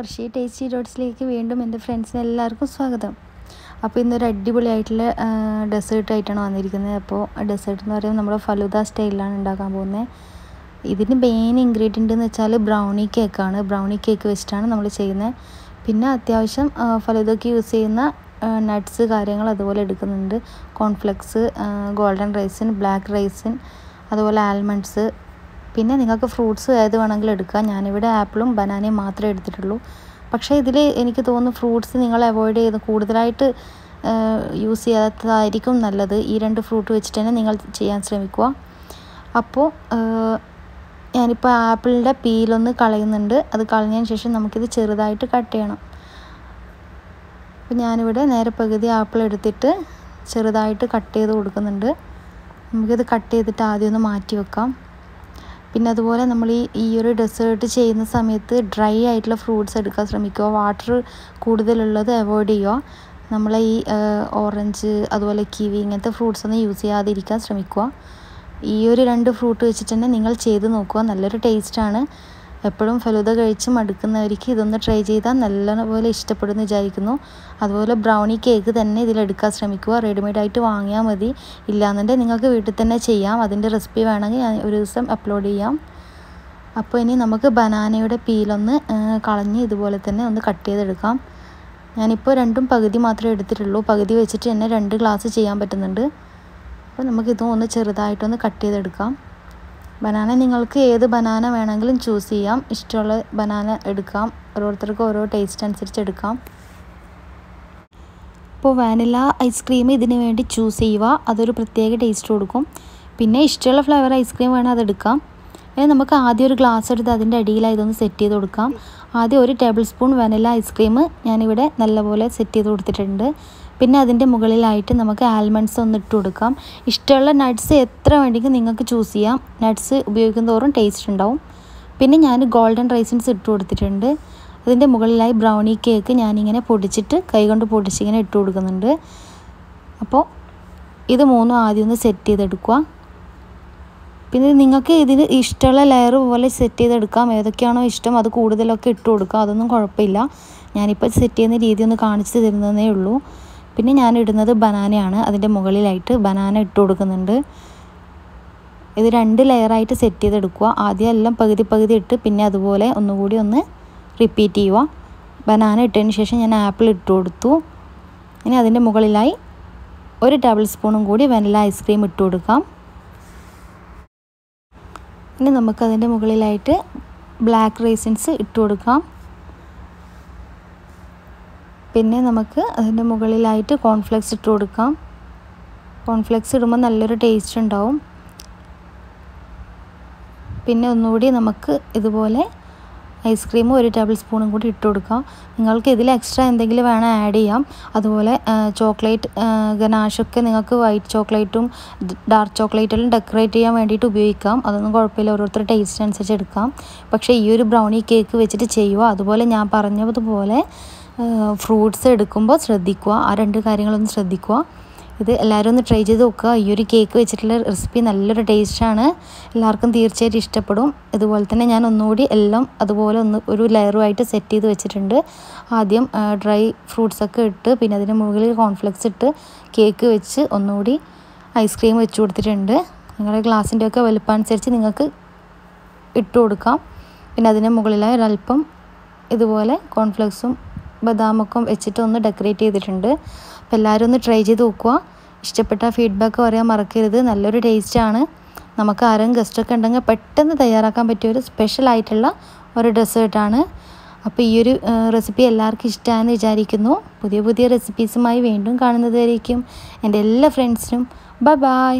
വർഷി tasty ഡോട്ട്സിലേക്ക് വീണ്ടും എൻ്റെ ഫ്രണ്ട്സിന് എല്ലാവർക്കും സ്വാഗതം. അപ്പോൾ ഇന്നൊരു അടിപൊളിയായിട്ടുള്ള ഡെസേർട്ടായിട്ടാണ് വന്നിരിക്കുന്നത്. അപ്പോൾ ഡെസേർട്ട് എന്ന് പറയുമ്പോൾ നമ്മൾ ഫലൂദ സ്റ്റൈലിലാണ് ഉണ്ടാക്കാൻ പോകുന്നത്. ഇതിന് മെയിൻ ഇൻഗ്രീഡിയൻ്റ് എന്ന് വെച്ചാൽ ബ്രൗണി കേക്കാണ്. ബ്രൗണി കേക്ക് വെച്ചിട്ടാണ് നമ്മൾ ചെയ്യുന്നത്. പിന്നെ അത്യാവശ്യം ഫലൂദയ്ക്ക് യൂസ് ചെയ്യുന്ന നട്ട്സ് കാര്യങ്ങൾ അതുപോലെ എടുക്കുന്നുണ്ട്. Cornflakes, golden Raisen, black Raisen, അതുപോലെ ആൽമണ്ട്സ്. പിന്നെ നിങ്ങൾക്ക് ഫ്രൂട്ട്സ് ഏത് വേണമെങ്കിലും എടുക്കാം. ഞാനിവിടെ ആപ്പിളും ബനാനയും മാത്രമേ എടുത്തിട്ടുള്ളൂ. പക്ഷേ ഇതിൽ എനിക്ക് തോന്നുന്നു ഫ്രൂട്ട്സ് നിങ്ങൾ അവോയ്ഡ് ചെയ്ത് കൂടുതലായിട്ട് യൂസ് ചെയ്യാത്തതായിരിക്കും നല്ലത്. ഈ രണ്ട് ഫ്രൂട്ട് വെച്ചിട്ട് തന്നെ നിങ്ങൾ ചെയ്യാൻ ശ്രമിക്കുക. അപ്പോൾ ഞാനിപ്പോൾ ആപ്പിളിൻ്റെ പീലൊന്ന് കളയുന്നുണ്ട്. അത് കളഞ്ഞതിന് ശേഷം നമുക്കിത് ചെറുതായിട്ട് കട്ട് ചെയ്യണം. അപ്പോൾ ഞാനിവിടെ നേരെ പകുതി ആപ്പിൾ എടുത്തിട്ട് ചെറുതായിട്ട് കട്ട് ചെയ്ത് കൊടുക്കുന്നുണ്ട്. നമുക്കിത് കട്ട് ചെയ്തിട്ട് ആദ്യം ഒന്ന് മാറ്റി വെക്കാം. പിന്നെ അതുപോലെ നമ്മൾ ഈ ഒരു ഡെസേർട്ട് ചെയ്യുന്ന സമയത്ത് ഡ്രൈ ആയിട്ടുള്ള ഫ്രൂട്ട്സ് എടുക്കാൻ ശ്രമിക്കുക. വാട്ടർ കൂടുതലുള്ളത് അവോയ്ഡ് ചെയ്യുക. നമ്മൾ ഈ ഓറഞ്ച് അതുപോലെ കിവി ഇങ്ങനത്തെ ഫ്രൂട്ട്സ് ഒന്നും യൂസ് ചെയ്യാതിരിക്കാൻ ശ്രമിക്കുക. ഈ ഒരു രണ്ട് ഫ്രൂട്ട് വെച്ചിട്ട് തന്നെ നിങ്ങൾ ചെയ്ത് നോക്കുക. നല്ലൊരു ടേസ്റ്റാണ്. എപ്പോഴും ഫലൂദ കഴിച്ച് മടുക്കുന്നവർക്ക് ഇതൊന്ന് ട്രൈ ചെയ്താൽ നല്ലപോലെ ഇഷ്ടപ്പെടുമെന്ന് വിചാരിക്കുന്നു. അതുപോലെ ബ്രൗണി കേക്ക് തന്നെ ഇതിലെടുക്കാൻ ശ്രമിക്കുക. റെഡിമെയ്ഡായിട്ട് വാങ്ങിയാൽ മതി. ഇല്ലാന്നുണ്ടെങ്കിൽ നിങ്ങൾക്ക് വീട്ടിൽ തന്നെ ചെയ്യാം. അതിൻ്റെ റെസിപ്പി വേണമെങ്കിൽ ഞാൻ ഒരു ദിവസം അപ്ലോഡ് ചെയ്യാം. അപ്പോൾ ഇനി നമുക്ക് ബനാനയുടെ പീലൊന്ന് കളഞ്ഞ് ഇതുപോലെ തന്നെ ഒന്ന് കട്ട് ചെയ്തെടുക്കാം. ഞാനിപ്പോൾ രണ്ടും പകുതി മാത്രമേ എടുത്തിട്ടുള്ളൂ. പകുതി വെച്ചിട്ട് തന്നെ 2 ഗ്ലാസ് ചെയ്യാൻ പറ്റുന്നുണ്ട്. അപ്പോൾ നമുക്കിതും ഒന്ന് ചെറുതായിട്ടൊന്ന് കട്ട് ചെയ്തെടുക്കാം. ബനാന നിങ്ങൾക്ക് ഏത് ബനാന വേണമെങ്കിലും ചൂസ് ചെയ്യാം. ഇഷ്ടമുള്ള ബനാന എടുക്കാം. ഓരോരുത്തർക്കും ഓരോ ടേസ്റ്റ് അനുസരിച്ച് എടുക്കാം. ഇപ്പോൾ വാനില ഐസ്ക്രീം ഇതിന് വേണ്ടി ചൂസ് ചെയ്യുക. അതൊരു പ്രത്യേക ടേസ്റ്റ് കൊടുക്കും. പിന്നെ ഇഷ്ടമുള്ള ഫ്ലേവർ ഐസ്ക്രീം വേണം അതെടുക്കാം. ഇനി നമുക്ക് ആദ്യം ഒരു ഗ്ലാസ് എടുത്ത് അതിൻ്റെ അടിയിലായി ഇതൊന്ന് സെറ്റ് ചെയ്ത് കൊടുക്കാം. ആദ്യം 1 ടേബിൾ സ്പൂൺ വാനില ഐസ്ക്രീം ഞാനിവിടെ നല്ലപോലെ സെറ്റ് ചെയ്ത് കൊടുത്തിട്ടുണ്ട്. പിന്നെ അതിൻ്റെ മുകളിലായിട്ട് നമുക്ക് ആൽമണ്ട്സ് ഒന്ന് ഇട്ട് കൊടുക്കാം. ഇഷ്ടമുള്ള നട്ട്സ് എത്ര വേണമെങ്കിലും നിങ്ങൾക്ക് ചൂസ് ചെയ്യാം. നട്ട്സ് ഉപയോഗിക്കും തോറും ടേസ്റ്റ് ഉണ്ടാവും. പിന്നെ ഞാൻ ഗോൾഡൻ റൈസിൻസ് ഇട്ട് കൊടുത്തിട്ടുണ്ട്. അതിൻ്റെ മുകളിലായി ബ്രൗണി കേക്ക് ഞാനിങ്ങനെ പൊടിച്ചിട്ട് കൈകൊണ്ട് പൊടിച്ചിങ്ങനെ ഇട്ട് കൊടുക്കുന്നുണ്ട്. അപ്പോൾ ഇത് മൂന്നും ആദ്യം ഒന്ന് സെറ്റ് ചെയ്തെടുക്കുക. പിന്നെ നിങ്ങൾക്ക് ഇതിന് ഇഷ്ടമുള്ള ലെയർ പോലെ സെറ്റ് ചെയ്തെടുക്കാം. ഏതൊക്കെയാണോ ഇഷ്ടം അത് കൂടുതലൊക്കെ ഇട്ട് കൊടുക്കുക. അതൊന്നും കുഴപ്പമില്ല. ഞാനിപ്പോൾ സെറ്റ് ചെയ്യുന്ന രീതി ഒന്ന് കാണിച്ചു തരുന്നതേ ഉള്ളൂ. പിന്നെ ഞാൻ ഇടുന്നത് ബനാനയാണ്. അതിൻ്റെ മുകളിലായിട്ട് ബനാന ഇട്ട് കൊടുക്കുന്നുണ്ട്. ഇത് 2 ലെയറായിട്ട് സെറ്റ് ചെയ്തെടുക്കുക. ആദ്യം എല്ലാം പകുതി പകുതി ഇട്ട് പിന്നെ അതുപോലെ ഒന്നുകൂടി ഒന്ന് റിപ്പീറ്റ് ചെയ്യുക. ബനാന ഇട്ടതിന് ശേഷം ഞാൻ ആപ്പിൾ ഇട്ട് കൊടുത്തു. ഇനി അതിൻ്റെ മുകളിലായി 1 ടേബിൾ സ്പൂണും കൂടി വാനില ഐസ്ക്രീം ഇട്ട് കൊടുക്കാം. ഇനി നമുക്കതിൻ്റെ മുകളിലായിട്ട് ബ്ലാക്ക് റൈസിൻസ് ഇട്ട് കൊടുക്കാം. പിന്നെ നമുക്ക് അതിൻ്റെ മുകളിലായിട്ട് കോൺഫ്ലെക്സ് ഇട്ട് കൊടുക്കാം. കോൺഫ്ലെക്സ് ഇടുമ്പോൾ നല്ലൊരു ടേസ്റ്റ് ഉണ്ടാവും. പിന്നെ ഒന്നുകൂടി നമുക്ക് ഇതുപോലെ ഐസ്ക്രീം 1 ടേബിൾ സ്പൂണും കൂടി ഇട്ട് കൊടുക്കാം. നിങ്ങൾക്ക് ഇതിൽ എക്സ്ട്രാ എന്തെങ്കിലും വേണം ആഡ് ചെയ്യാം. അതുപോലെ ചോക്ലേറ്റ് ഗനാഷൊക്കെ നിങ്ങൾക്ക് വൈറ്റ് ചോക്ലേറ്റും ഡാർക്ക് ചോക്ലേറ്റെല്ലാം ഡെക്കറേറ്റ് ചെയ്യാൻ വേണ്ടിയിട്ട് ഉപയോഗിക്കാം. അതൊന്നും കുഴപ്പമില്ല. ഓരോരുത്തരുടെ ടേസ്റ്റ് അനുസരിച്ച് എടുക്കാം. പക്ഷേ ഈ ഒരു ബ്രൗണി കേക്ക് വെച്ചിട്ട് ചെയ്യുക. അതുപോലെ ഞാൻ പറഞ്ഞതുപോലെ ഫ്രൂട്ട്സ് എടുക്കുമ്പോൾ ശ്രദ്ധിക്കുക. ആ 2 കാര്യങ്ങളൊന്ന് ശ്രദ്ധിക്കുക. ഇത് എല്ലാവരും ഒന്ന് ട്രൈ ചെയ്ത് നോക്കുക. ഈ ഒരു കേക്ക് വെച്ചിട്ടുള്ള റെസിപ്പി നല്ലൊരു ടേസ്റ്റാണ്. എല്ലാവർക്കും തീർച്ചയായിട്ടും ഇഷ്ടപ്പെടും. ഇതുപോലെ തന്നെ ഞാൻ ഒന്നുകൂടി എല്ലാം അതുപോലെ ഒരു ലെയറുമായിട്ട് സെറ്റ് ചെയ്ത് വെച്ചിട്ടുണ്ട്. ആദ്യം ഡ്രൈ ഫ്രൂട്ട്സൊക്കെ ഇട്ട് പിന്നെ അതിന് മുകളിൽ കോൺഫ്ലെക്സ് ഇട്ട് കേക്ക് വെച്ച് ഒന്നുകൂടി ഐസ്ക്രീം വെച്ച് കൊടുത്തിട്ടുണ്ട്. നിങ്ങളുടെ ഗ്ലാസിൻ്റെയൊക്കെ വലുപ്പമനുസരിച്ച് നിങ്ങൾക്ക് ഇട്ട് കൊടുക്കാം. പിന്നെ അതിന് മുകളിലായി ഒരല്പം ഇതുപോലെ കോൺഫ്ലെക്സും ബദാമൊക്കെ വെച്ചിട്ട് ഒന്ന് ഡെക്കറേറ്റ് ചെയ്തിട്ടുണ്ട്. അപ്പോൾ എല്ലാവരും ഒന്ന് ട്രൈ ചെയ്ത് നോക്കുക. ഇഷ്ടപ്പെട്ട ഫീഡ്ബാക്ക് പറയാൻ മറക്കരുത്. നല്ലൊരു ടേസ്റ്റാണ്. നമുക്ക് ആരും ഗസ്റ്റൊക്കെ ഉണ്ടെങ്കിൽ പെട്ടെന്ന് തയ്യാറാക്കാൻ പറ്റിയ ഒരു സ്പെഷ്യലായിട്ടുള്ള ഒരു ഡെസേർട്ടാണ്. അപ്പോൾ ഈ ഒരു റെസിപ്പി എല്ലാവർക്കും ഇഷ്ടമാണെന്ന് വിചാരിക്കുന്നു. പുതിയ പുതിയ റെസിപ്പീസുമായി വീണ്ടും കാണുന്നത് വരേക്കും എൻ്റെ എല്ലാ ഫ്രണ്ട്സിനും ബൈ.